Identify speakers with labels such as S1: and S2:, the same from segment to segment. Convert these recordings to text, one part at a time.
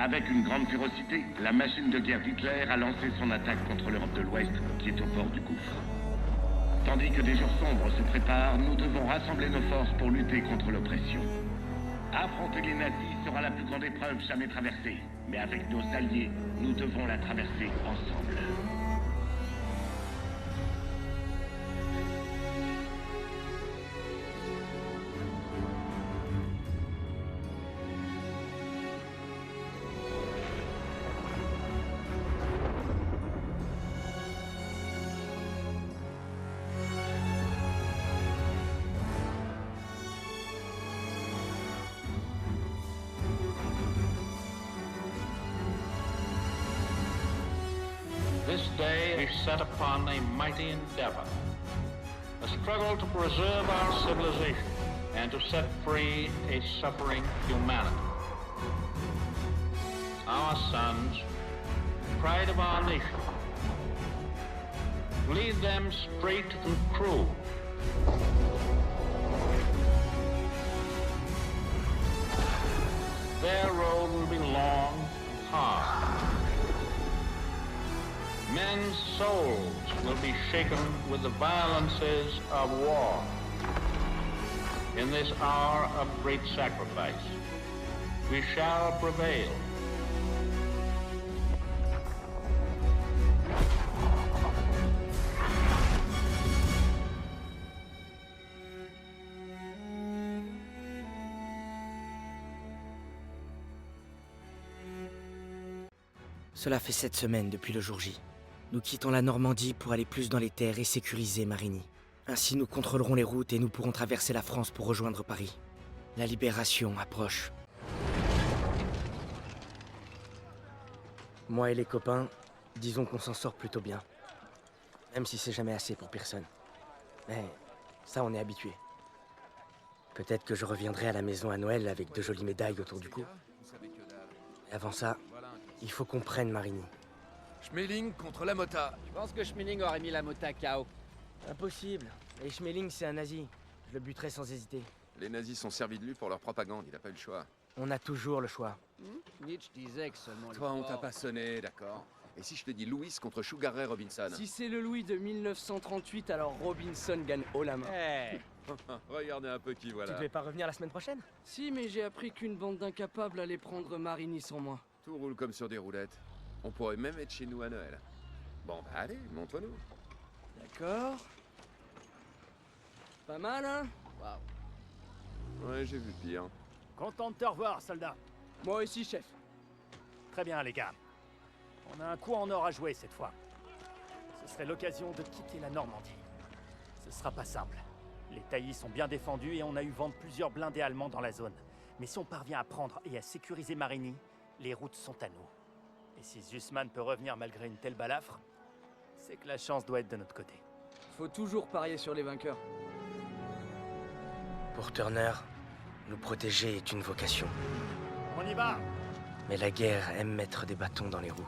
S1: Avec une grande férocité, la machine de guerre d'Hitler a lancé son attaque contre l'Europe de l'Ouest, qui est au bord du gouffre. Tandis que des jours sombres se préparent, nous devons rassembler nos forces pour lutter contre l'oppression. Affronter les nazis sera la plus grande épreuve jamais traversée. Mais avec nos alliés, nous devons la traverser ensemble.
S2: This day is set upon a mighty endeavor, a struggle to preserve our civilization and to set free a suffering humanity. Our sons, pride of our nation, lead them straight and true. Their road will be long and hard. Men's souls will be shaken with the violences of war. In this hour of great sacrifice, we shall prevail.
S3: Cela fait 7 semaines depuis le jour J. Nous quittons la Normandie pour aller plus dans les terres et sécuriser Marigny. Ainsi, nous contrôlerons les routes et nous pourrons traverser la France pour rejoindre Paris. La libération approche. Moi et les copains, disons qu'on s'en sort plutôt bien. Même si c'est jamais assez pour personne. Mais ça, on est habitué. Peut-être que je reviendrai à la maison à Noël avec de jolies médailles autour du cou. Et avant ça, il faut qu'on prenne Marigny.
S4: Schmeling contre la Mota.
S5: Je pense que Schmeling aurait mis la Mota KO.
S3: Impossible. Et Schmeling, c'est un nazi. Je le buterai sans hésiter.
S4: Les nazis sont servis de lui pour leur propagande, il a pas eu le choix.
S3: On a toujours le choix.
S5: Nietzsche disait que seulement
S4: Toi,
S5: les
S4: on t'a
S5: forts-
S4: pas sonné, d'accord? Et si je te dis Louis contre Sugar Ray Robinson?
S6: Si c'est le Louis de 1938, alors Robinson gagne haut la main.
S5: Eh,
S4: Regardez un peu qui
S3: Tu
S4: voilà.
S3: devais pas revenir la semaine prochaine?
S6: Si, mais j'ai appris qu'une bande d'incapables allait prendre Marigny sans moi.
S4: Tout roule comme sur des roulettes. On pourrait même être chez nous à Noël. Bon, bah allez, montre-nous.
S6: D'accord. Pas mal, hein?
S4: Ouais, j'ai vu pire.
S7: Content de te revoir, soldat.
S6: Moi aussi, chef.
S7: Très bien, les gars. On a un coup en or à jouer cette fois. Ce serait l'occasion de quitter la Normandie. Ce sera pas simple. Les taillis sont bien défendus et on a eu vent de plusieurs blindés allemands dans la zone. Mais si on parvient à prendre et à sécuriser Marigny, les routes sont à nous. Et si Zussman peut revenir malgré une telle balafre, c'est que la chance doit être de notre côté.
S6: Faut toujours parier sur les vainqueurs.
S3: Pour Turner, nous protéger est une vocation.
S7: On y va!
S3: Mais la guerre aime mettre des bâtons dans les roues.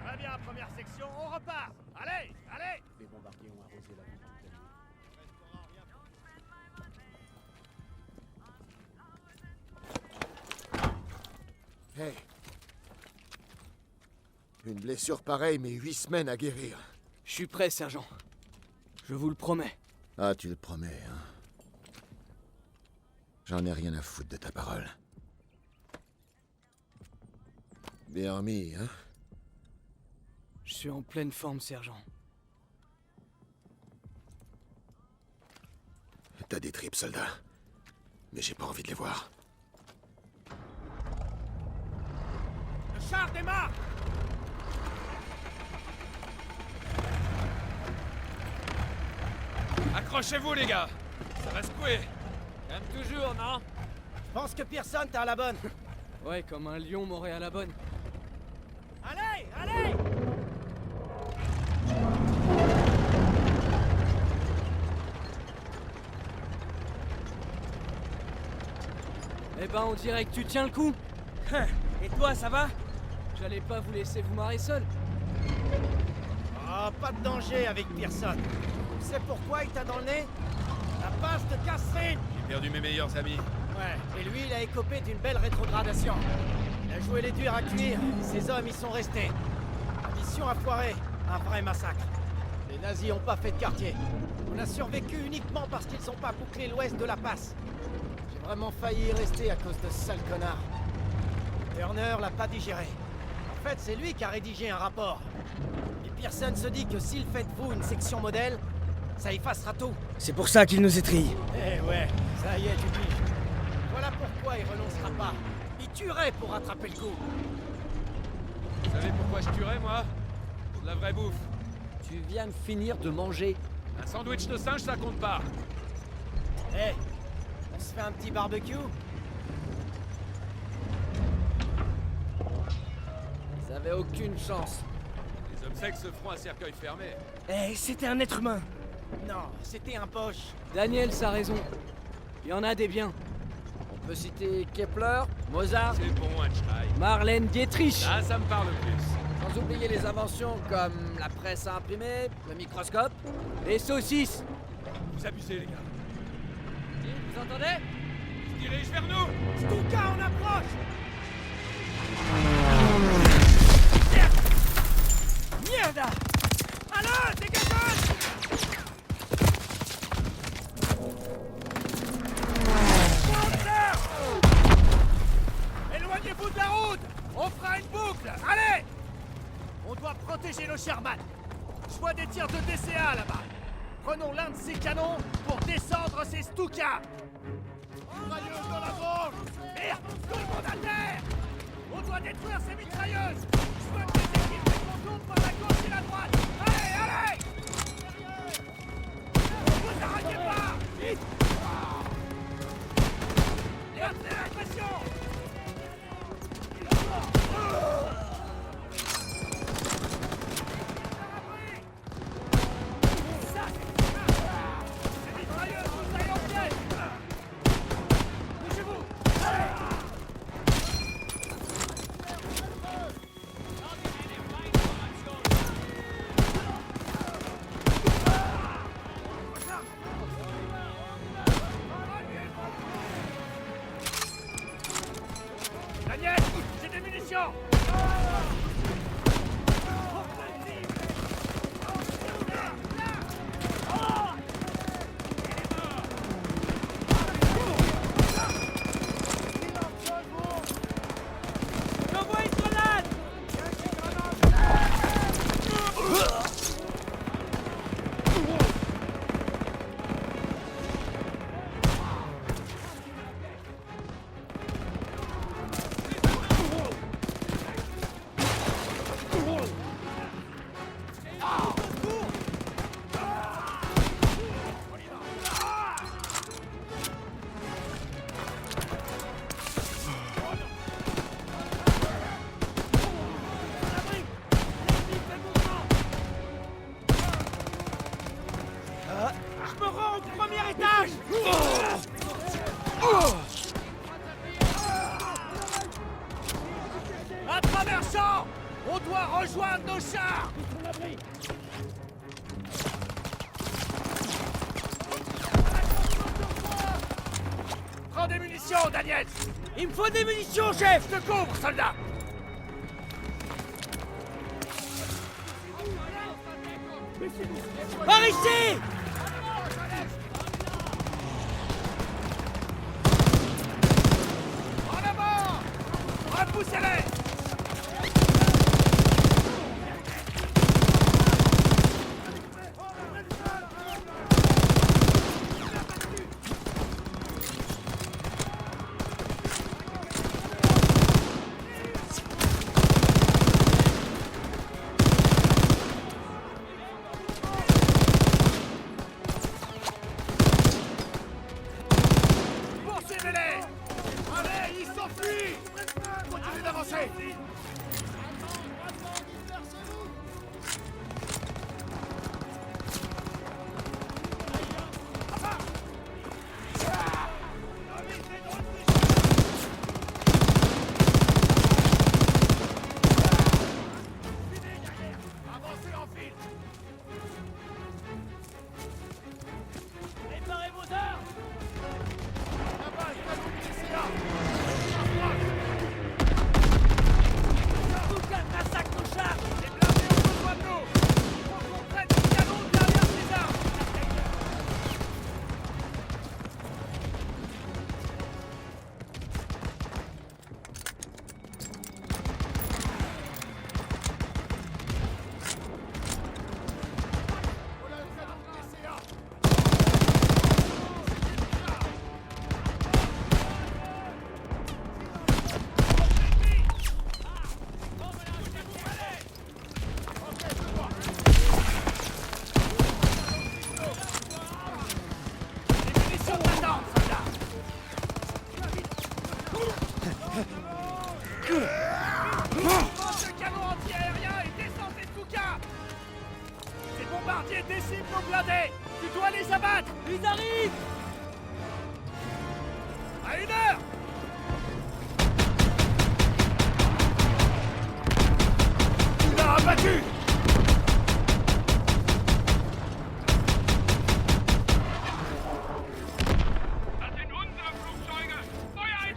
S7: Très bien, première section, on repart! Allez, allez!
S5: les bombardiers ont arrosé la ville toute la nuit.
S8: Hey. Une blessure pareille, mais 8 semaines à guérir.
S6: Je suis prêt, sergent. Je vous le promets.
S8: Ah, tu le promets, hein. J'en ai rien à foutre de ta parole. Bien remis, hein?
S6: Je suis en pleine forme, sergent.
S8: T'as des tripes, soldat. Mais j'ai pas envie de les voir.
S7: Le char démarre!
S4: Accrochez-vous, les gars! Ça va secouer!
S5: Comme toujours, non?
S3: Je pense que Pearson, t'as à la bonne.
S6: Ouais, comme un lion m'aurait à la bonne.
S7: Allez, allez!
S6: Eh ben, on dirait que tu tiens le coup.
S3: Et toi, ça va?
S6: J'allais pas vous laisser vous marrer seul.
S9: Ah, pas de danger avec Pearson. Tu sais pourquoi il t'a dans le nez? La passe de Catherine.
S4: J'ai perdu mes meilleurs amis.
S9: Ouais, et lui, il a écopé d'une belle rétrogradation. Il a joué les durs à cuire, ses hommes y sont restés. La mission a foiré, un vrai massacre. Les nazis ont pas fait de quartier. On a survécu uniquement parce qu'ils ont pas bouclé l'ouest de la passe. J'ai vraiment failli y rester à cause de ce sale connard. Turner l'a pas digéré. En fait, c'est lui qui a rédigé un rapport. Et Pearson se dit que s'il fait de vous une section modèle, ça effacera tout.
S3: C'est pour ça qu'il nous étrille.
S9: Eh ouais, ça y est, tu piges. Voilà pourquoi il renoncera pas. Il tuerait pour rattraper le coup.
S4: Vous savez pourquoi je tuerais, moi? Pour de la vraie bouffe.
S5: Tu viens de finir de manger.
S4: Un sandwich de singe, ça compte pas.
S9: Eh, on se fait un petit barbecue?
S5: Ils avaient aucune chance.
S4: Les hommes secs se feront un cercueil fermé.
S3: Eh, c'était un être humain.
S9: Non, c'était un poche.
S6: Daniel, a raison. Il y en a des biens.
S5: On peut citer Kepler, Mozart,
S4: C'est bon, Einstein.
S6: Marlène Dietrich.
S4: Là, ça me parle plus.
S5: sans oublier les inventions comme la presse à imprimer, le microscope.
S6: Les saucisses.
S4: Vous abusez, les gars.
S6: Vous entendez?
S4: Ils se dirigent vers nous.
S9: Stuka, on approche! Merde! Alors, dégage! Éloignez-vous de la route! On fera une boucle! Allez! On doit protéger nos Sherman. Je vois des tirs de DCA là-bas. Prenons l'un de ces canons pour descendre ces Stuka. Mitrailleuse dans la branche! Merde! Tout le monde à terre! On doit détruire ces mitrailleuses! Je veux que les équipes se contournent par la gauche et la droite! Allez, allez! Vous arrêtez pas! Vite! Gardez la pression! Ces mitrailleuses vous aillent en piège! Bougez-vous! Daniel, j'ai des munitions! J'envoie une grenade! Je me rends au premier étage! À travers champ! On doit rejoindre nos chars! Prends des munitions, Daniel! Il me faut des munitions, chef! Je te couvre, soldat! Par ici! En avant! Repoussez-les! Poursuivez-les! Allez, ils s'enfuient! Continuez d'avancer! nos blindés! Tu dois les abattre!
S6: Ils arrivent!
S9: À 1 heure! Tu l'as abattu!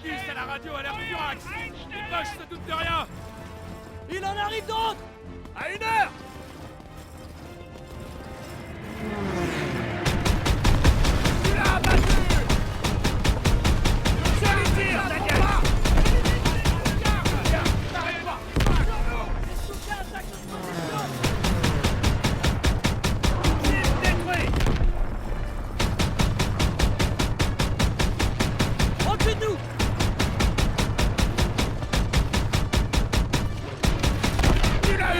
S9: C'est la radio à l'air furax! Les poches se doutent de rien!
S6: Il en arrive d'autres!
S9: À 1 heure! Tu l'as abattu! Joli tir, Daniel! N'arrête pas! Cible détruit!
S6: Au-dessus de nous!
S9: Tu l'as eu!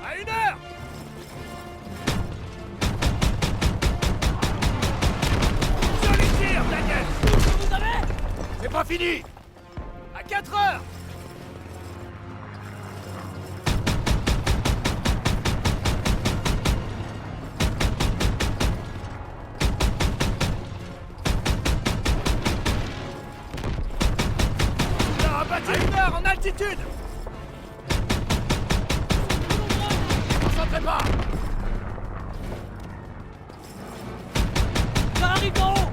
S9: À 1 heure! Joli tir, Daniel!
S6: Vous avez?
S9: C'est pas fini! À 4 heures! Tu l'as abattu! À 1 heure en altitude! Concentrez pas!
S6: Ça arrive d'en haut!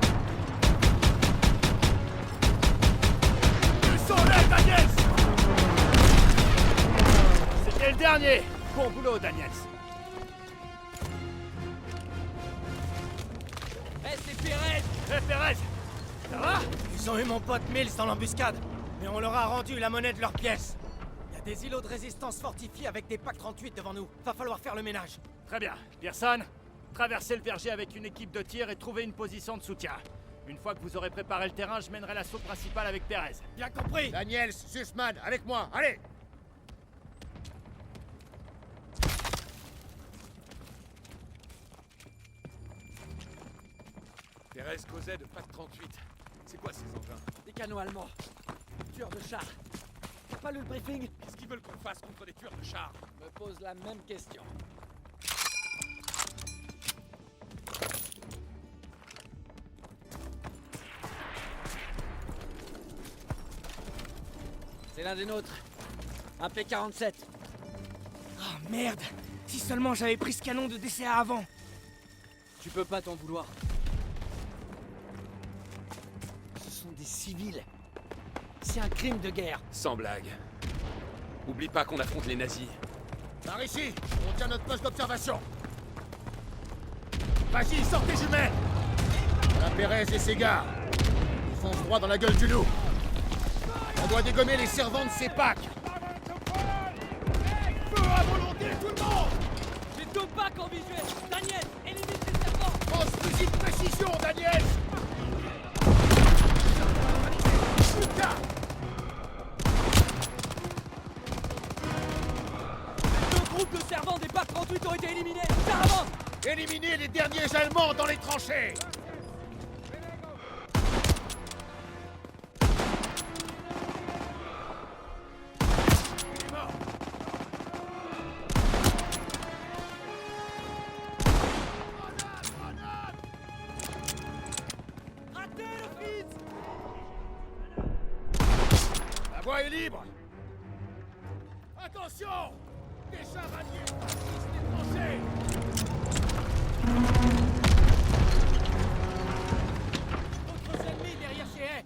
S9: Le soleil, Daniels! C'était le dernier! Bon boulot, Daniels!
S6: Eh, c'est Pérez!
S9: Hé, Pérez! Ça va? Ils ont eu mon pote Mills dans l'embuscade, mais on leur a rendu la monnaie de leurs pièces. Il y a des îlots de résistance fortifiés avec des packs 38 devant nous. Va falloir faire le ménage. Très bien. Pearson, traversez le verger avec une équipe de tir et trouvez une position de soutien. Une fois que vous aurez préparé le terrain, je mènerai l'assaut principal avec Pérez. Bien compris!
S10: Daniels, Sussman, avec moi, allez!
S4: Thérèse causait de PAC 38. C'est quoi ces engins?
S5: Des canons allemands. Tueurs de chars. T'as pas lu le briefing?
S4: Qu'est-ce qu'ils veulent qu'on fasse contre des tueurs de chars?
S5: Me pose la même question. C'est l'un des nôtres. Un P-47.
S9: Oh merde! Si seulement j'avais pris ce canon de DCA avant!
S5: Tu peux pas t'en vouloir. Ce sont des civils. C'est un crime de guerre.
S4: Sans blague. Oublie pas qu'on affronte les nazis.
S10: Par ici, on tient notre poste d'observation. Vas-y, sors tes jumelles! La Pérez et ses gars. Ils foncent droit dans la gueule du loup. On doit dégommer les servants de ces packs. Feu à volonté, tout le monde!
S6: J'ai 2 packs en visuel! Daniel, élimine les serpents!
S10: Pense fusil de précision, Daniel! Putain!
S6: Deux groupes de servants des packs 38 ont été éliminés! Ça avance!
S10: Éliminez les derniers Allemands dans les tranchées! Il est mort!
S6: Ratez le fils!
S10: La voie est libre! Attention! Des chars alliés franchissent les tranchées!
S9: D'autres ennemis derrière ces haies!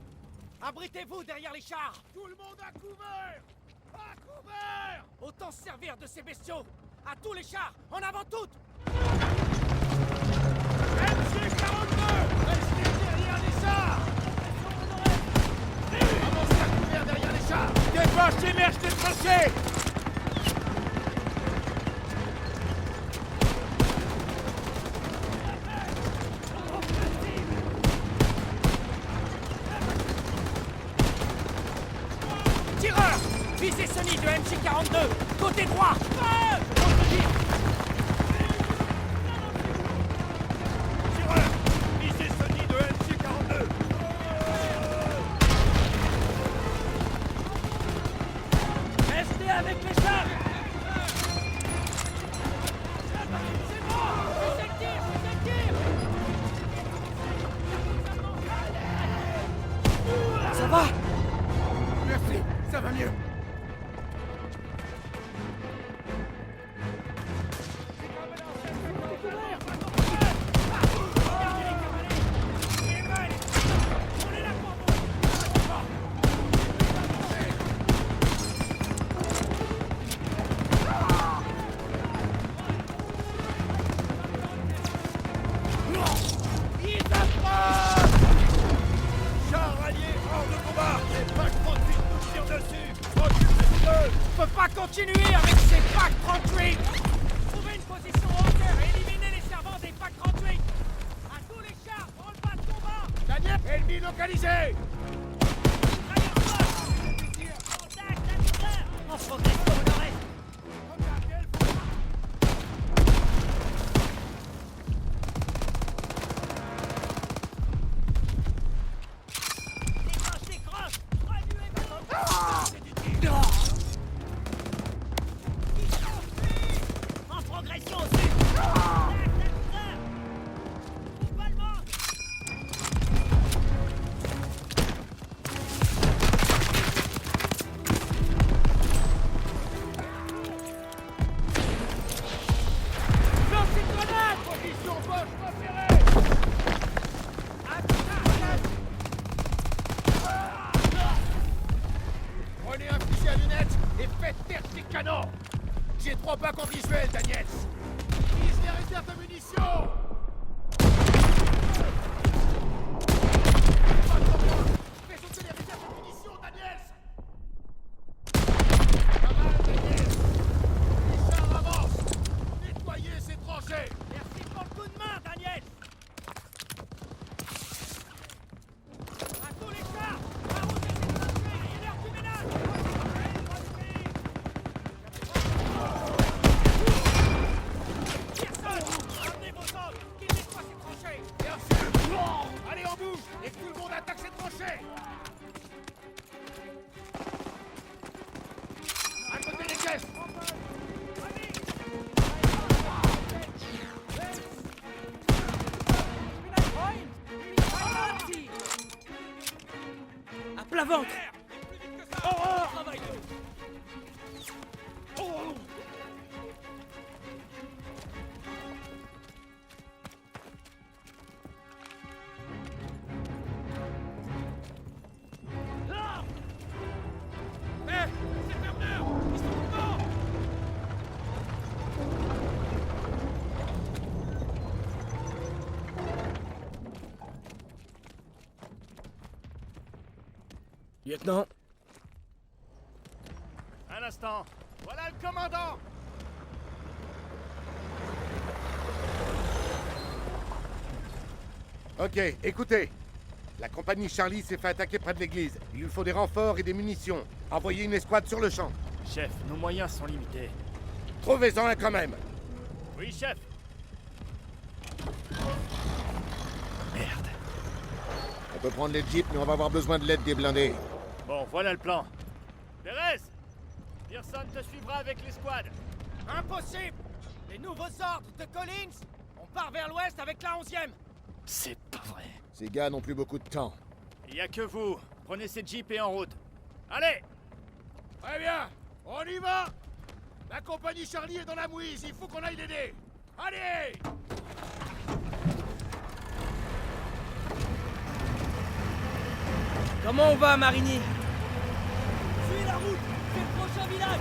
S9: Abritez-vous derrière les chars!
S10: Tout le monde à couvert! À couvert!
S9: Autant se servir de ces bestiaux! À tous les chars! En avant toutes!
S10: MC-42! Restez derrière les chars! Avancez à couvert derrière les chars!
S9: Des poches émergent des tranchées! Tireur! Visez Sony de MJ42! Côté droit! Tireur! Visez Sony de MJ42! Restez avec les chars! peut pas continuer avec ces PAC 38! Trouvez une position en hauteur et éliminez les servants des PAC 38! À tous les chars, prends le bas de combat!
S10: Daniel, ennemi localisé!
S9: En progression au nord-est! En progression au sud!
S10: Prenez un fusil à lunettes et faites taire ces canons! J'ai 3 bacs en visuel, Daniels! Utilise les réserves de munitions! Fais sauter les réserves de munitions, Daniels! Pas mal, Daniels! Les chars avancent! Nettoyez ces tranchées!
S9: Merci pour le coup de main, Daniel! À tous les chars! La route est déclenchée! Il est l'heure du ménage! Pearson! Ramenez vos hommes! Qu'ils nettoient ces tranchées!
S10: Bien sûr! Allez, en bouge! Et que tout le monde attaque cette tranchée! À côté des caisses!
S9: À plat ventre!
S3: Lieutenant,
S7: Un instant.
S10: Voilà le commandant! Ok, écoutez. La compagnie Charlie s'est fait attaquer près de l'église. Il lui faut des renforts et des munitions. Envoyez une escouade sur le champ.
S7: Chef, nos moyens sont limités.
S10: Trouvez-en un quand même.
S7: Oui, chef.
S10: Merde. On peut prendre les jeeps, mais on va avoir besoin de l'aide des blindés.
S7: Bon, voilà le plan. Pérez! Pearson te suivra avec l'escouade.
S9: Impossible! Les nouveaux ordres de Collins! On part vers l'ouest avec la 11e!
S7: C'est pas vrai.
S10: Ces gars n'ont plus beaucoup de temps.
S7: Il y a que vous. Prenez ces jeeps et en route. Allez!
S10: Très bien, on y va! La compagnie Charlie est dans la mouise, il faut qu'on aille l'aider! Allez!
S3: comment on va, Marigny?
S9: Suis la route! C'est le prochain village!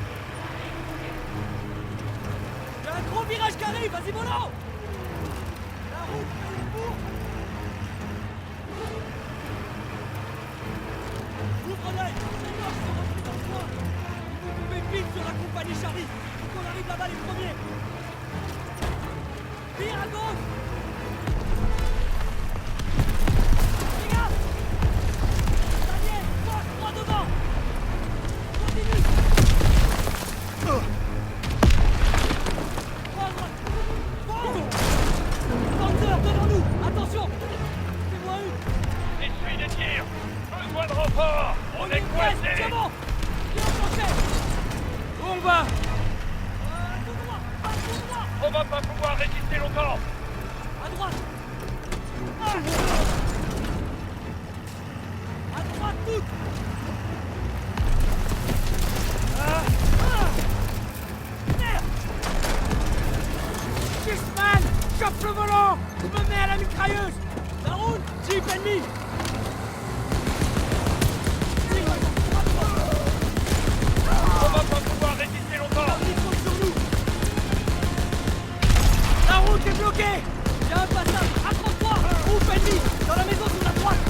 S9: Il y a un gros virage qui arrive! Vas-y, mollo! La route fait le bourg! Ouvre l'œil! Les morts sont repris dans le coin! Vous pouvez vite sur la compagnie Charlie! Faut qu'on arrive là-bas les premiers! Vire à gauche! Les gars! Daniel, passe droit devant! Continue! Droit à droite! Fonce! Panzer, devant nous! Attention! Fais-moi une!
S2: Essuie des tirs. Besoin de renfort. On est coincés.
S9: C'est bon! Viens enclencher!
S3: Où on va?
S9: Tout droit! Tout droit!
S2: On va pas pouvoir résister longtemps.
S9: À droite! Ah! À droite toute! Ah! Merde! Fishman! Chope le volant! Je me mets à la mitrailleuse! La route! Jeep ennemi!
S2: On va pas pouvoir résister longtemps.
S9: Sur nous! La route est bloquée! Il y a un passage! Accroche-toi! Groupe ennemi! Dans la maison sur la droite!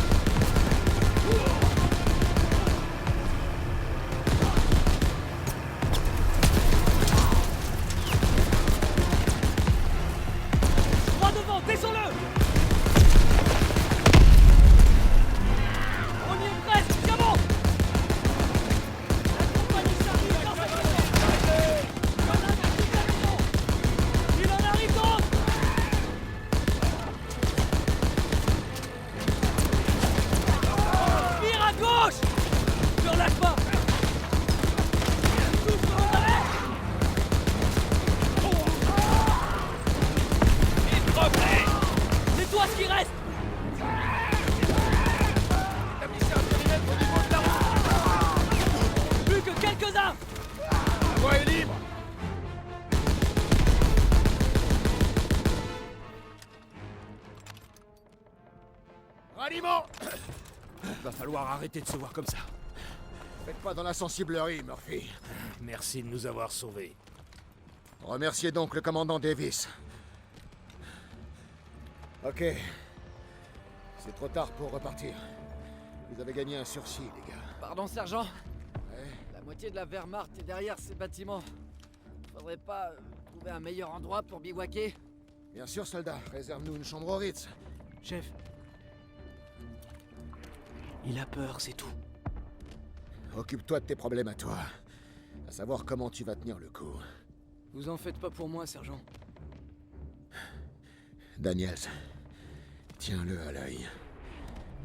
S10: voie est libre! Ralliement!
S5: Va falloir arrêter de se voir comme ça.
S10: Faites pas dans la sensiblerie, Murphy.
S5: Merci de nous avoir sauvés.
S10: Remerciez donc le commandant Davis. Ok. C'est trop tard pour repartir. Vous avez gagné un sursis, les gars.
S9: Pardon, sergent?
S10: Ouais.
S9: La moitié de la Wehrmacht est derrière ces bâtiments. Faudrait pas trouver un meilleur endroit pour bivouaquer?
S10: Bien sûr, soldat. Réserve-nous une chambre au Ritz.
S5: Chef. Il a peur, c'est tout.
S10: Occupe-toi de tes problèmes à toi. À savoir comment tu vas tenir le coup.
S6: Vous en faites pas pour moi, sergent.
S10: Daniels, tiens-le à l'œil.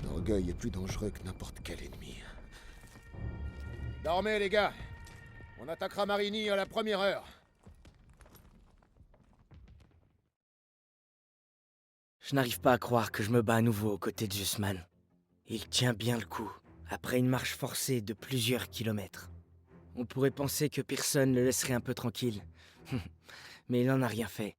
S10: L'orgueil est plus dangereux que n'importe quel ennemi. Dormez, les gars. On attaquera Marigny à la première heure.
S3: Je n'arrive pas à croire que je me bats à nouveau aux côtés de Zussman. Il tient bien le coup, après une marche forcée de plusieurs kilomètres. On pourrait penser que personne le laisserait un peu tranquille. Mais il n'en a rien fait.